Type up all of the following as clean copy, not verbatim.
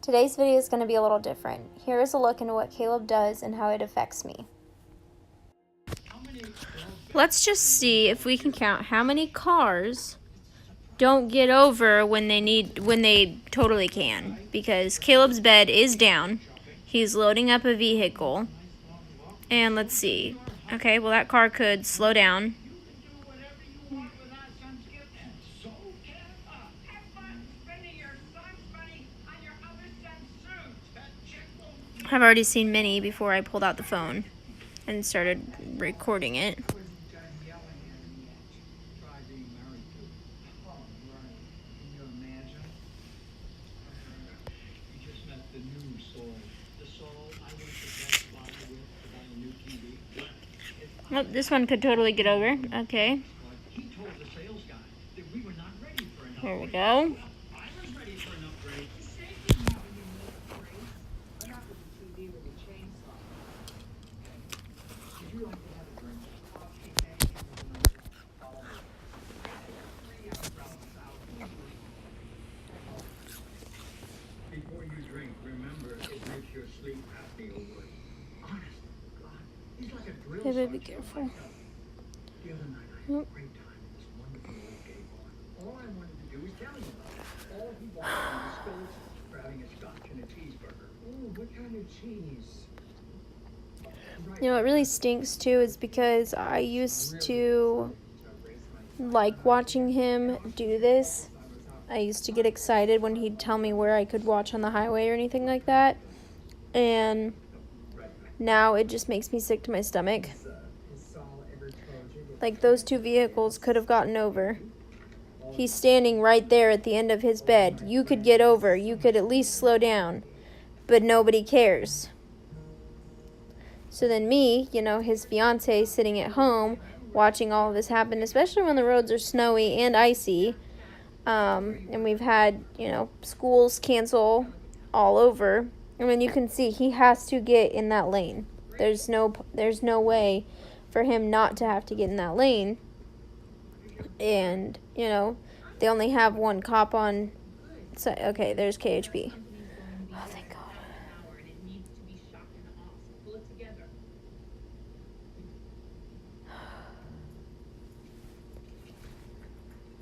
Today's video is going to be a little different. Here is a look into what Caleb does and how it affects me. Let's just see if we can count how many cars don't get over when they totally can. Because Caleb's bed is down. He's loading up a vehicle. And let's see. Okay, well that car could slow down. I've already seen many before I pulled out the phone and started recording it. Oh, this one could totally get over. Okay. There we go. Before you drink, remember it makes your sleep happy over. Honest to God, he's like a drill Hey, baby, sergeant. be careful. The other night I had a great time at this wonderful old gay bar. All I wanted to do was tell him about it. All he wanted was spills for having a scotch and a cheeseburger. Ooh, what kind of cheese? You know what really stinks too is because I used to like watching him do this. I used to get excited when he'd tell me where I could watch on the highway or anything like that. And now it just makes me sick to my stomach. Like, those two vehicles could have gotten over. He's standing right there at the end of his bed. You could get over. You could at least slow down. But nobody cares. So then me, his fiance, sitting at home watching all of this happen, especially when the roads are snowy and icy. And we've had, schools cancel all over. I mean, you can see he has to get in that lane. There's no way for him not to have to get in that lane. And, they only have one cop on. So, okay, there's KHP. Oh, thank God.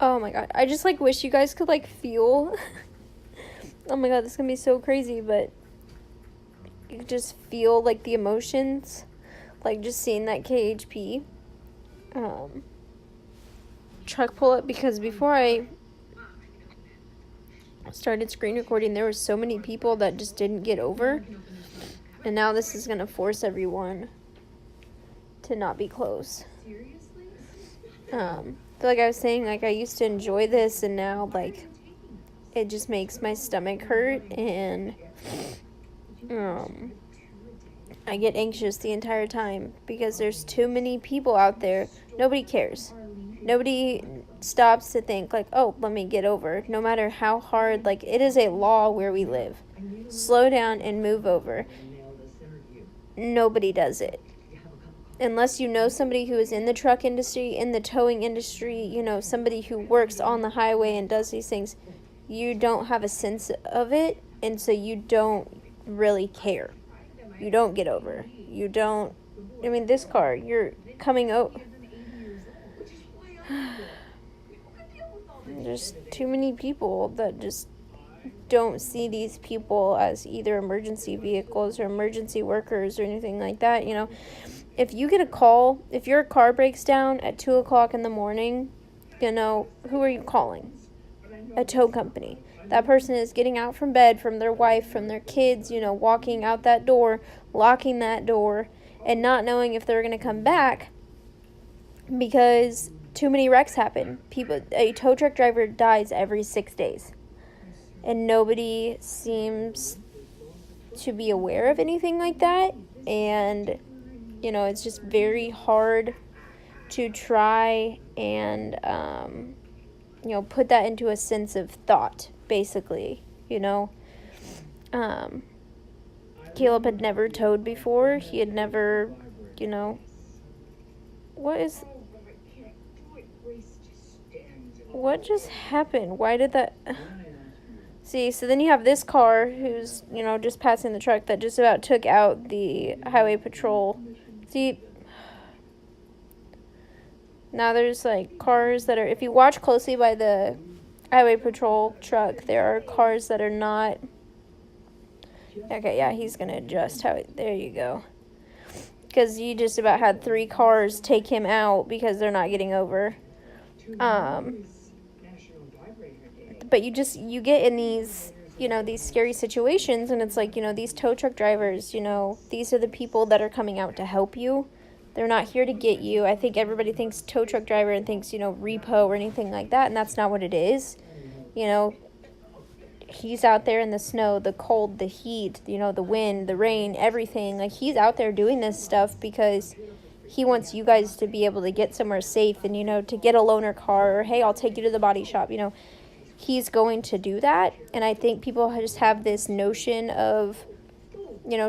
Oh my God, I just wish you guys could feel. Oh my God, this is gonna be so crazy, but you could just feel the emotions, just seeing that KHP truck pull up, because before I started screen recording there were so many people that just didn't get over, and now this is gonna force everyone to not be close. Like I was saying, I used to enjoy this, and now it just makes my stomach hurt, and I get anxious the entire time because there's too many people out there. Nobody cares. Nobody stops to think oh, let me get over. No matter how hard, it is a law where we live. Slow down and move over. Nobody does it. Unless you know somebody who is in the truck industry, in the towing industry, somebody who works on the highway and does these things, you don't have a sense of it, and so you don't really care. You don't get over. You don't. I mean, this car, you're coming out. There's too many people that just don't see these people as either emergency vehicles or emergency workers or anything like that. If you get a call, if your car breaks down at 2 o'clock in the morning, who are you calling? A tow company. That person is getting out from bed, from their wife, from their kids, walking out that door, locking that door, and not knowing if they're going to come back because too many wrecks happen. A tow truck driver dies every 6 days, and nobody seems to be aware of anything like that. And it's just very hard to try and, put that into a sense of thought, basically, Caleb had never towed before. He had never, what just happened? Why did that? See, so then you have this car who's, just passing the truck that just about took out the highway patrol. See, now there's like cars that are, if you watch closely by the highway patrol truck, there are cars that are not. Okay, yeah, he's gonna adjust how there you go. Because you just about had 3 cars take him out because they're not getting over. But you get in these, these scary situations, and it's like, these tow truck drivers, these are the people that are coming out to help you. They're not here to get you. I think everybody thinks tow truck driver and thinks, repo or anything like that, and that's not what it is. He's out there in the snow, the cold, the heat, the wind, the rain, everything. Like, he's out there doing this stuff because he wants you guys to be able to get somewhere safe and, to get a loaner car, or, hey, I'll take you to the body shop, He's going to do that, and I think people just have this notion of,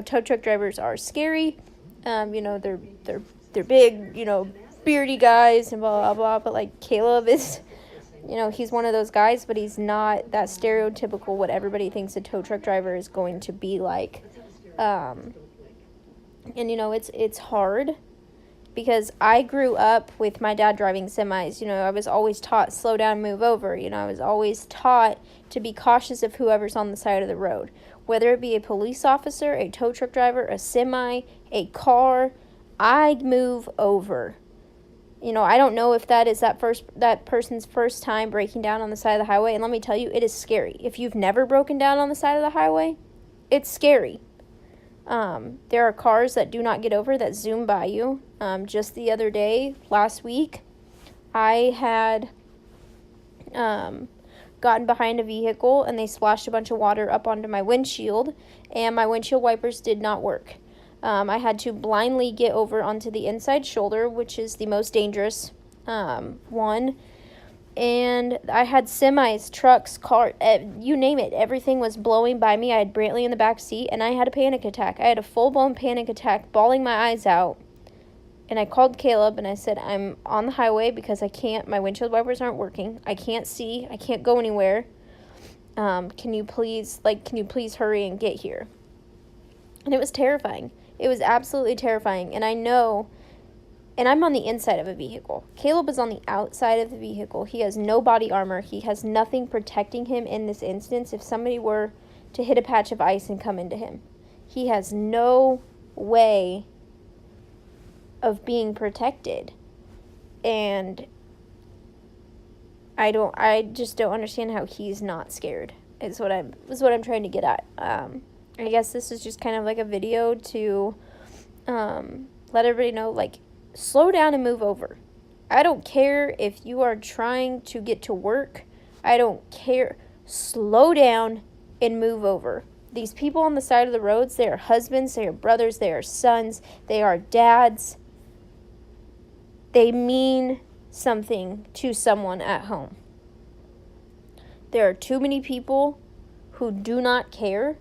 tow truck drivers are scary. They're big, beardy guys and blah, blah, blah, but, like, Caleb is, he's one of those guys, but he's not that stereotypical what everybody thinks a tow truck driver is going to be like. And, it's hard because I grew up with my dad driving semis. I was always taught slow down, move over. I was always taught to be cautious of whoever's on the side of the road, whether it be a police officer, a tow truck driver, a semi, a car. I move over. I don't know if that is that person's first time breaking down on the side of the highway, and let me tell you, it is scary. If you've never broken down on the side of the highway, it's scary. There are cars that do not get over, that zoom by you. Just the other day, last week, I had gotten behind a vehicle, and they splashed a bunch of water up onto my windshield, and my windshield wipers did not work. I had to blindly get over onto the inside shoulder, which is the most dangerous one. And I had semis, trucks, cars, you name it. Everything was blowing by me. I had Brantley in the back seat, and I had a panic attack. I had a full-blown panic attack, bawling my eyes out. And I called Caleb, and I said, I'm on the highway because I can't, my windshield wipers aren't working. I can't see. I can't go anywhere. Can you please hurry and get here? And it was terrifying. It was absolutely terrifying. And I know, and I'm on the inside of a vehicle. Caleb is on the outside of the vehicle. He has no body armor. He has nothing protecting him in this instance if somebody were to hit a patch of ice and come into him. He has no way of being protected. And I just don't understand how he's not scared. Is what I'm trying to get at. I guess this is just kind of like a video to let everybody know, like, slow down and move over. I don't care if you are trying to get to work. I don't care. Slow down and move over. These people on the side of the roads, they are husbands, they are brothers, they are sons, they are dads. They mean something to someone at home. There are too many people who do not care.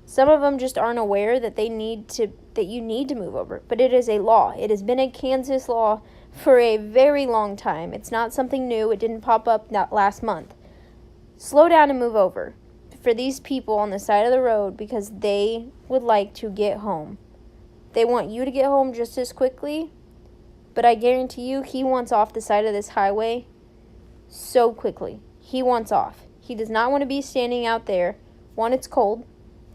Some of them just aren't aware that you need to move over. But it is a law. It has been a Kansas law for a very long time. It's not something new. It didn't pop up last month. Slow down and move over for these people on the side of the road because they would like to get home. They want you to get home just as quickly, but I guarantee you he wants off the side of this highway so quickly. He wants off. He does not want to be standing out there. 1, it's cold.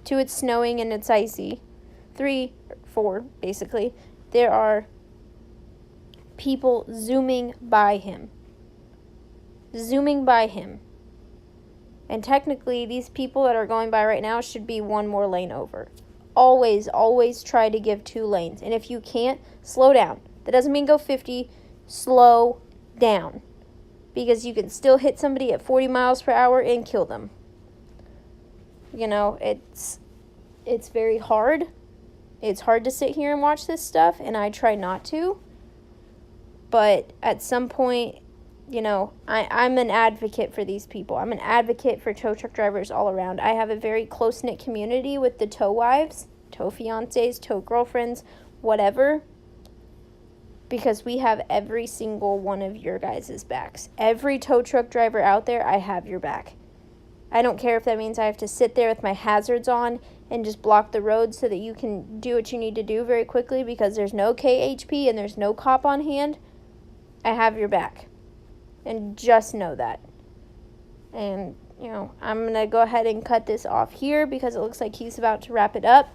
2, it's snowing and it's icy. 3, 4, basically, there are people zooming by him. And technically, these people that are going by right now should be 1 more lane over. Always try to give 2 lanes. And if you can't, slow down. That doesn't mean go 50. Slow down. Because you can still hit somebody at 40 miles per hour and kill them. It's very hard. It's hard to sit here and watch this stuff, and I try not to. But at some point, I'm an advocate for these people. I'm an advocate for tow truck drivers all around. I have a very close-knit community with the tow wives, tow fiancés, tow girlfriends, whatever. Because we have every single one of your guys' backs. Every tow truck driver out there, I have your back. I don't care if that means I have to sit there with my hazards on and just block the road so that you can do what you need to do very quickly because there's no KHP and there's no cop on hand. I have your back. And just know that. And, I'm going to go ahead and cut this off here because it looks like he's about to wrap it up.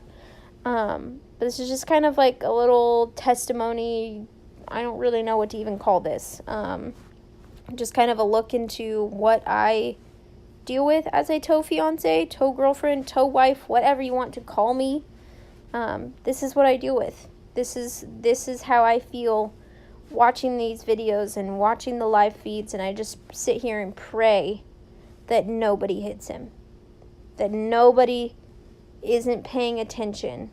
But this is just kind of like a little testimony. I don't really know what to even call this. Just kind of a look into what I deal with as a tow fiance, tow girlfriend, tow wife, whatever you want to call me. This is what I deal with. This is how I feel watching these videos and watching the live feeds, and I just sit here and pray that nobody hits him, that nobody isn't paying attention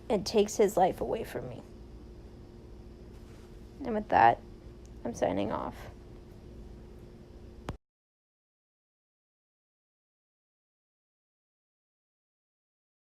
and takes his life away from me. And with that, I'm signing off.